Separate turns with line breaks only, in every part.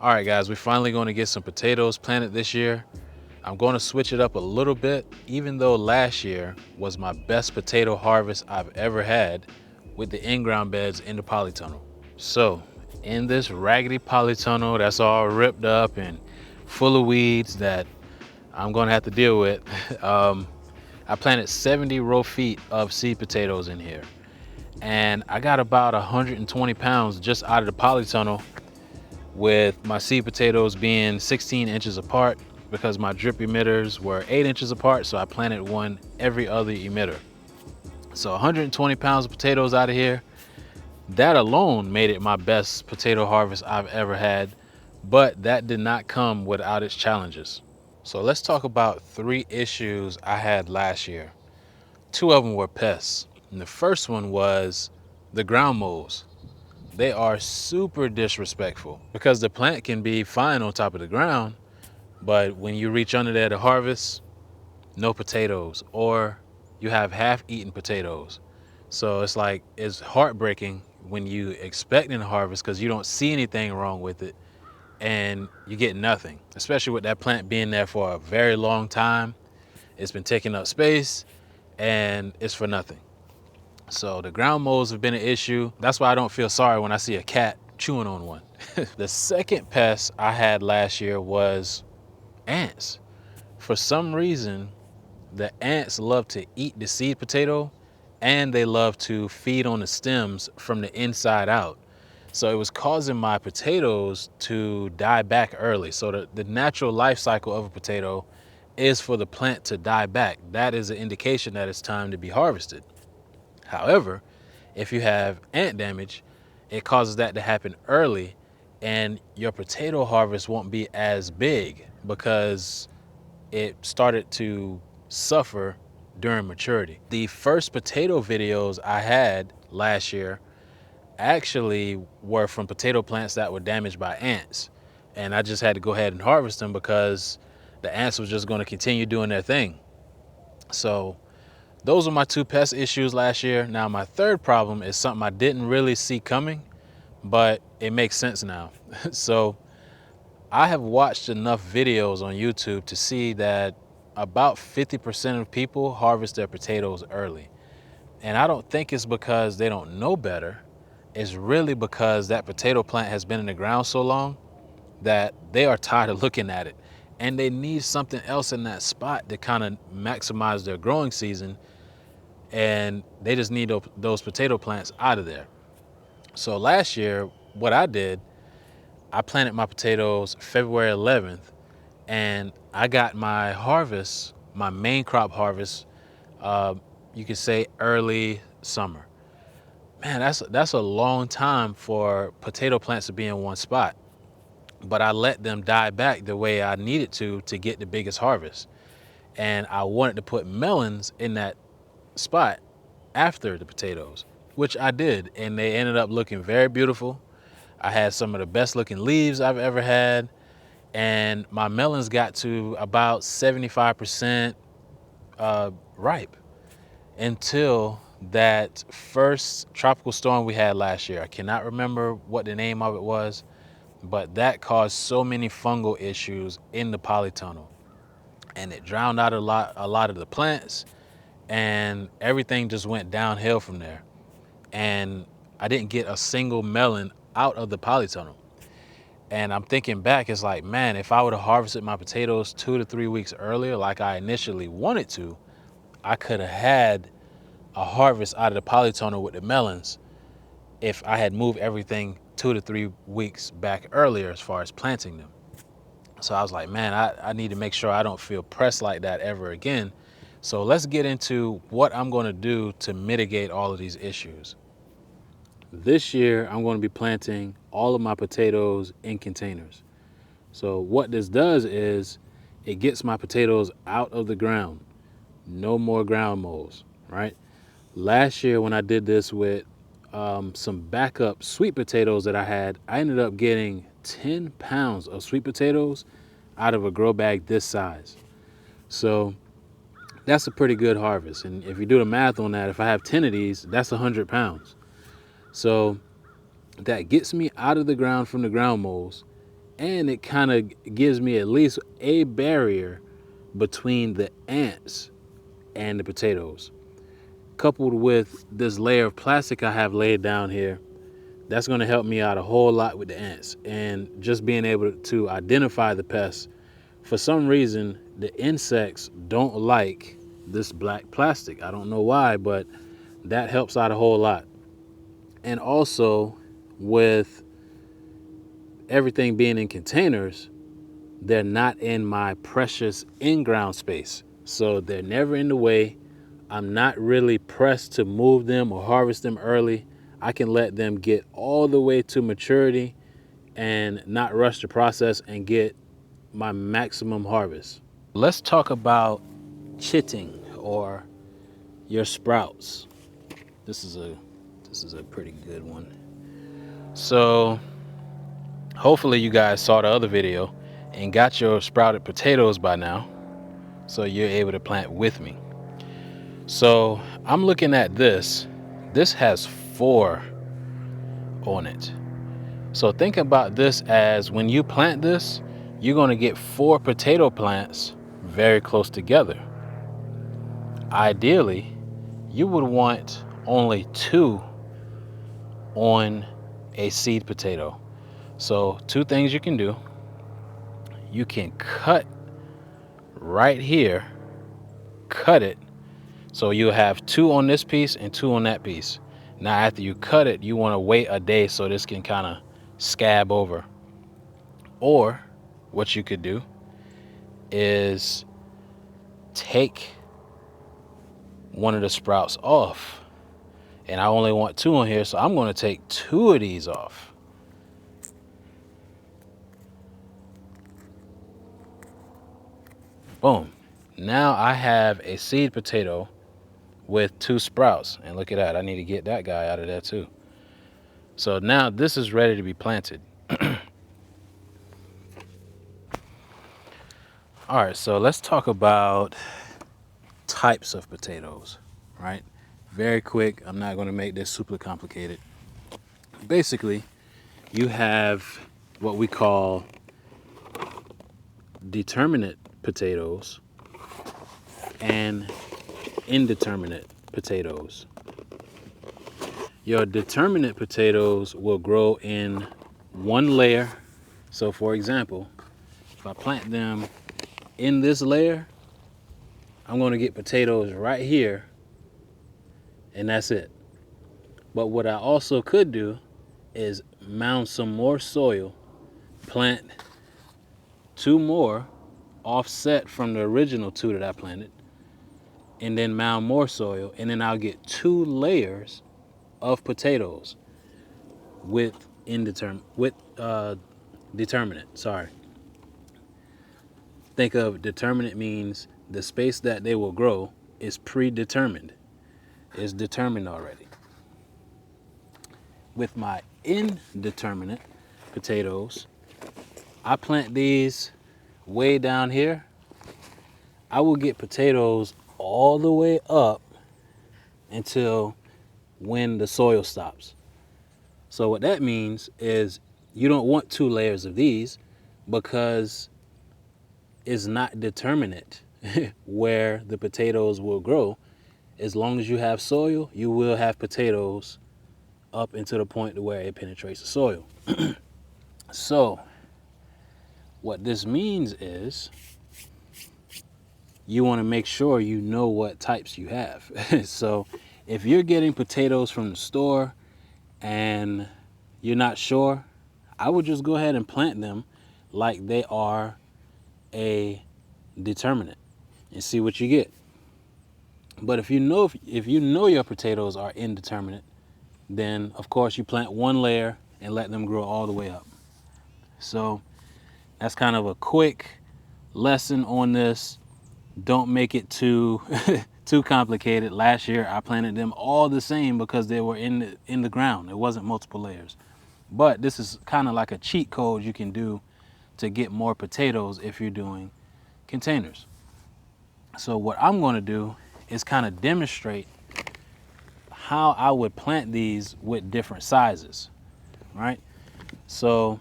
All right, guys, we're finally going to get some potatoes planted this year. I'm going to switch it up a little bit, even though last year was my best potato harvest I've ever had with the in-ground beds in the polytunnel. So, in this raggedy polytunnel that's all ripped up and full of weeds that I'm going to have to deal with, I planted 70 row feet of seed potatoes in here. And I got about 120 pounds just out of the polytunnel, with my seed potatoes being 16 inches apart because my drip emitters were 8 inches apart, so I planted one every other emitter. So 120 pounds of potatoes out of here. That alone made it my best potato harvest I've ever had, but that did not come without its challenges. So let's talk about 3 issues I had last year. 2 of them were pests. And the first one was the ground moles. They are super disrespectful because the plant can be fine on top of the ground, but when you reach under there to harvest, no potatoes, or you have half-eaten potatoes. So it's heartbreaking when you expecting to harvest because you don't see anything wrong with it and you get nothing, especially with that plant being there for a very long time. It's been taking up space and it's for nothing. So the ground moles have been an issue. That's why I don't feel sorry when I see a cat chewing on one. The second pest I had last year was ants. For some reason, the ants love to eat the seed potato and they love to feed on the stems from the inside out. So it was causing my potatoes to die back early. So the natural life cycle of a potato is for the plant to die back. That is an indication that it's time to be harvested. However, if you have ant damage, it causes that to happen early and your potato harvest won't be as big because it started to suffer during maturity. The first potato videos I had last year actually were from potato plants that were damaged by ants. And I just had to go ahead and harvest them because the ants was just going to continue doing their thing. So those were my 2 pest issues last year. Now my third problem is something I didn't really see coming, but it makes sense now. So I have watched enough videos on YouTube to see that about 50% of people harvest their potatoes early. And I don't think it's because they don't know better. It's really because that potato plant has been in the ground so long that they are tired of looking at it. And they need something else in that spot to kind of maximize their growing season. And they just need those potato plants out of there. So last year, what I did, I planted my potatoes February 11th, and I got my harvest, my main crop harvest, you could say early summer. Man, that's a long time for potato plants to be in one spot. But I let them die back the way I needed to get the biggest harvest. And I wanted to put melons in that spot after the potatoes, which I did, and they ended up looking very beautiful. I had some of the best looking leaves I've ever had, and my melons got to about 75% ripe until that first tropical storm we had last year. I cannot remember what the name of it was, but that caused so many fungal issues in the polytunnel, and it drowned out a lot of the plants, and everything just went downhill from there. And I didn't get a single melon out of the polytunnel. And I'm thinking back, it's like, man, if I would have harvested my potatoes 2 to 3 weeks earlier, like I initially wanted to, I could have had a harvest out of the polytunnel with the melons if I had moved everything 2 to 3 weeks back earlier as far as planting them. So I was like, man, I need to make sure I don't feel pressed like that ever again. So let's get into what I'm going to do to mitigate all of these issues. This year, I'm going to be planting all of my potatoes in containers. So what this does is it gets my potatoes out of the ground. No more ground moles, right? Last year when I did this with some backup sweet potatoes that I had, I ended up getting 10 pounds of sweet potatoes out of a grow bag this size. So that's a pretty good harvest. And if you do the math on that, if I have 10 of these, that's 100 pounds. So that gets me out of the ground from the ground moles, and it kind of gives me at least a barrier between the ants and the potatoes. Coupled with this layer of plastic I have laid down here, that's going to help me out a whole lot with the ants and just being able to identify the pests. For some reason, the insects don't like this black plastic. I don't know why, but that helps out a whole lot. And also, with everything being in containers, they're not in my precious in-ground space. So they're never in the way. I'm not really pressed to move them or harvest them early. I can let them get all the way to maturity and not rush the process and get my maximum harvest. Let's talk about chitting, or your sprouts. This is a pretty good one. So hopefully you guys saw the other video and got your sprouted potatoes by now, so you're able to plant with me. So I'm looking at this. This has 4 on it. So think about this as when you plant this, you're going to get 4 potato plants very close together. Ideally, you would want only 2 on a seed potato. So 2 things you can do. You can cut right here, cut it, so you'll have 2 on this piece and 2 on that piece. Now after you cut it, you want to wait a day so this can kind of scab over. Or what you could do is take one of the sprouts off. And I only want 2 on here, so I'm going to take 2 of these off. Boom. Now I have a seed potato with 2 sprouts. And look at that. I need to get that guy out of there too. So now this is ready to be planted. All right, so let's talk about types of potatoes, right? Very quick. I'm not going to make this super complicated. Basically, you have what we call determinate potatoes and indeterminate potatoes. Your determinate potatoes will grow in one layer. So for example, if I plant them in this layer, I'm going to get potatoes right here, and that's it. But what I also could do is mound some more soil, plant 2 more offset from the original 2 that I planted, and then mound more soil, and then I'll get 2 layers of potatoes with determinate. Sorry. Think of determinate means the space that they will grow is predetermined, is determined already. With my indeterminate potatoes, I plant these way down here. I will get potatoes all the way up until when the soil stops. So what that means is you don't want 2 layers of these because it's not determinate where the potatoes will grow. As long as you have soil, you will have potatoes up into the point to where it penetrates the soil. So what this means is you want to make sure you know what types you have. So if you're getting potatoes from the store and you're not sure, I would just go ahead and plant them like they are a determinate and see what you get. But if you know your potatoes are indeterminate, then of course you plant 1 layer and let them grow all the way up. So that's kind of a quick lesson on this. Don't make it too complicated. Last year I planted them all the same because they were in the ground. It wasn't multiple layers. But this is kind of like a cheat code you can do to get more potatoes if you're doing containers. So what I'm going to do is kind of demonstrate how I would plant these with different sizes, right? So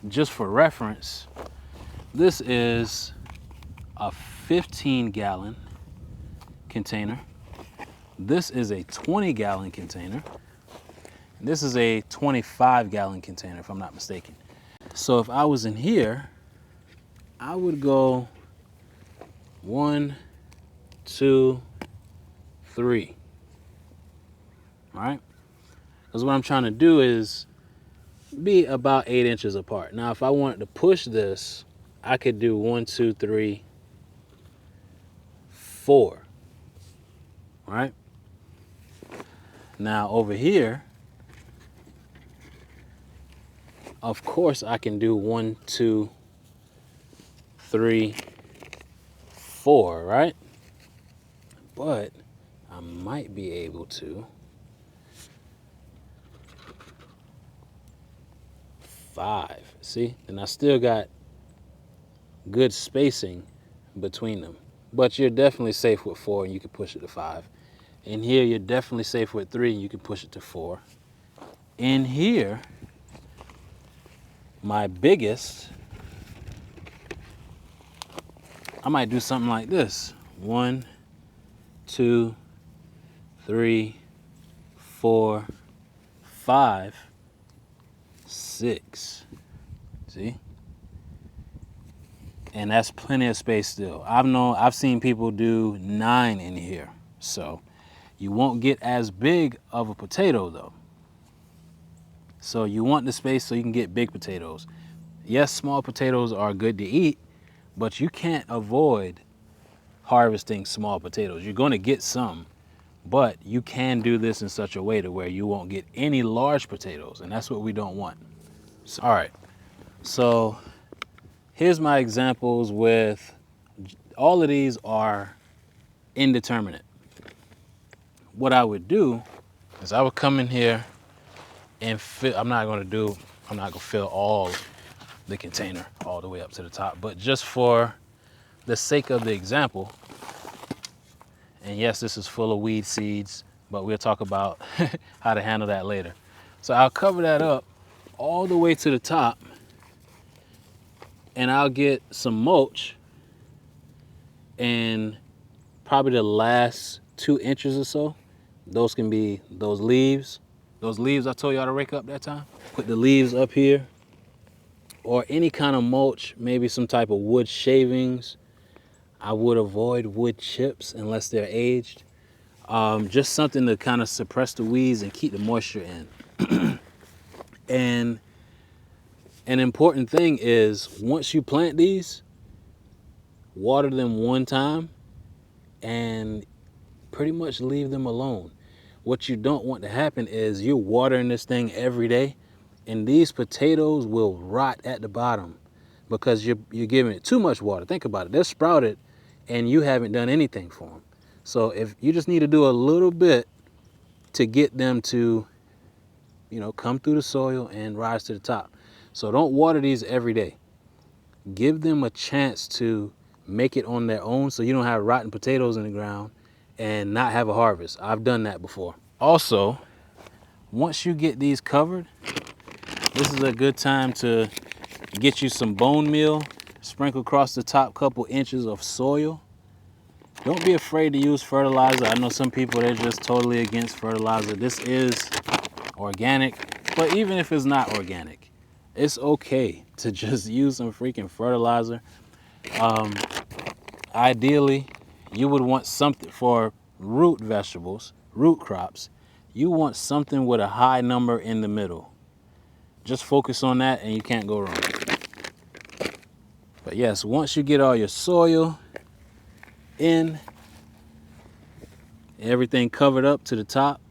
just for reference, this is a 15-gallon container. This is a 20-gallon container. This is a 25-gallon container, if I'm not mistaken. So if I was in here, I would go 1, 2, 3. All right? Because what I'm trying to do is be about 8 inches apart. Now, if I wanted to push this, I could do 1, 2, 3, 4. All right? Now, over here, of course, I can do 1, 2, 3, 4, right? But I might be able to 5. See? And I still got good spacing between them. But you're definitely safe with 4 and you can push it to 5. In here, you're definitely safe with 3 and you can push it to 4. In here, my biggest, I might do something like this. 1, 2, 3, 4, 5, 6. See? And that's plenty of space still. I've seen people do 9 in here. So you won't get as big of a potato though. So you want the space so you can get big potatoes. Yes, small potatoes are good to eat, but you can't avoid harvesting small potatoes. You're going to get some, but you can do this in such a way to where you won't get any large potatoes, and that's what we don't want. So, all right, so here's my examples with, all of these are indeterminate. What I would do is I would come in here and fill, I'm not going to fill all the container all the way up to the top, but just for the sake of the example, and yes, this is full of weed seeds, but we'll talk about how to handle that later. So I'll cover that up all the way to the top, and I'll get some mulch, and probably the last 2 inches or so, those can be those leaves. Those leaves I told y'all to rake up that time. Put the leaves up here, or any kind of mulch, maybe some type of wood shavings. I would avoid wood chips unless they're aged. Just something to kind of suppress the weeds and keep the moisture in. And an important thing is, once you plant these, water them one time and pretty much leave them alone. What you don't want to happen is you're watering this thing every day, and these potatoes will rot at the bottom because you're giving it too much water. Think about it. They're sprouted and you haven't done anything for them. So if you just need to do a little bit to get them to, come through the soil and rise to the top. So don't water these every day. Give them a chance to make it on their own so you don't have rotten potatoes in the ground and not have a harvest. I've done that before. Also, once you get these covered, this is a good time to get you some bone meal, sprinkle across the top couple inches of soil. Don't be afraid to use fertilizer. I know some people, they're just totally against fertilizer. This is organic, but even if it's not organic, it's okay to just use some freaking fertilizer. Ideally, you would want something for root vegetables, root crops. You want something with a high number in the middle. Just focus on that and you can't go wrong. But yes, once you get all your soil in, everything covered up to the top,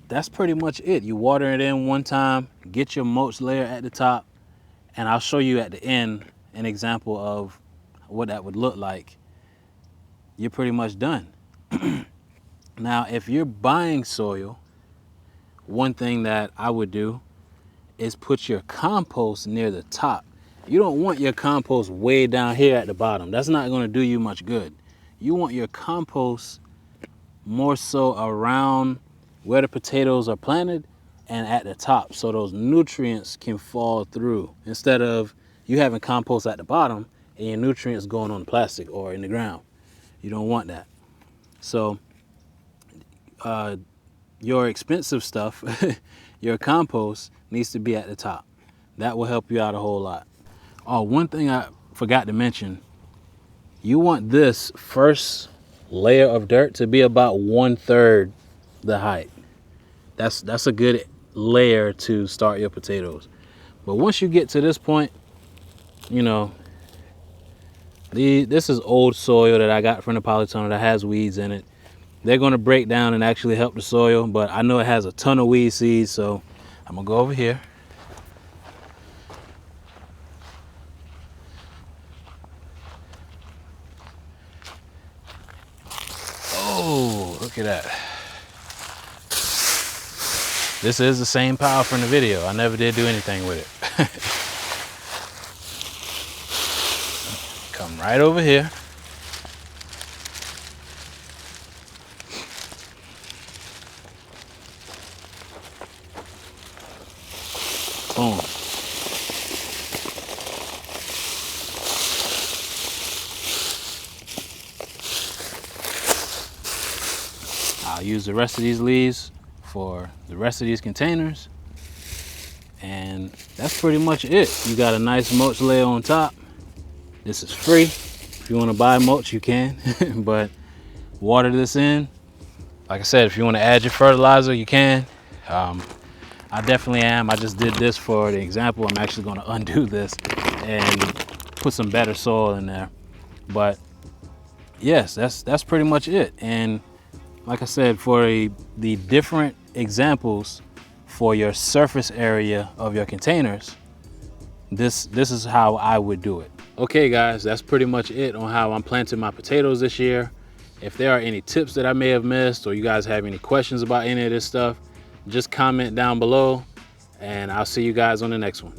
that's pretty much it. You water it in one time, get your mulch layer at the top, and I'll show you at the end an example of what that would look like. You're pretty much done. Now, if you're buying soil, one thing that I would do is put your compost near the top. You don't want your compost way down here at the bottom. That's not going to do you much good. You want your compost more so around where the potatoes are planted, and at the top, so those nutrients can fall through instead of you having compost at the bottom and your nutrients going on the plastic or in the ground. You don't want that. So your expensive stuff, your compost, needs to be at the top. That will help you out a whole lot. Oh, one thing I forgot to mention, you want this first layer of dirt to be about 1/3 the height. That's a good layer to start your potatoes. But once you get to this point, you know, this is old soil that I got from the polytunnel that has weeds in it. They're gonna break down and actually help the soil, but I know it has a ton of weed seeds, so I'm gonna go over here. Oh, look at that. This is the same pile from the video. I never did do anything with it. Come right over here. Boom. I'll use the rest of these leaves for the rest of these containers, and that's pretty much it. You got a nice mulch layer on top. This is free. If you want to buy mulch, you can, but water this in. Like I said, if you want to add your fertilizer, you can. I definitely am. I just did this for the example. I'm actually going to undo this and put some better soil in there. But yes, that's pretty much it. And like I said, for the different examples for your surface area of your containers, this is how I would do it. Okay guys, that's pretty much it on how I'm planting my potatoes this year. If there are any tips that I may have missed, or you guys have any questions about any of this stuff, just comment down below, and I'll see you guys on the next one.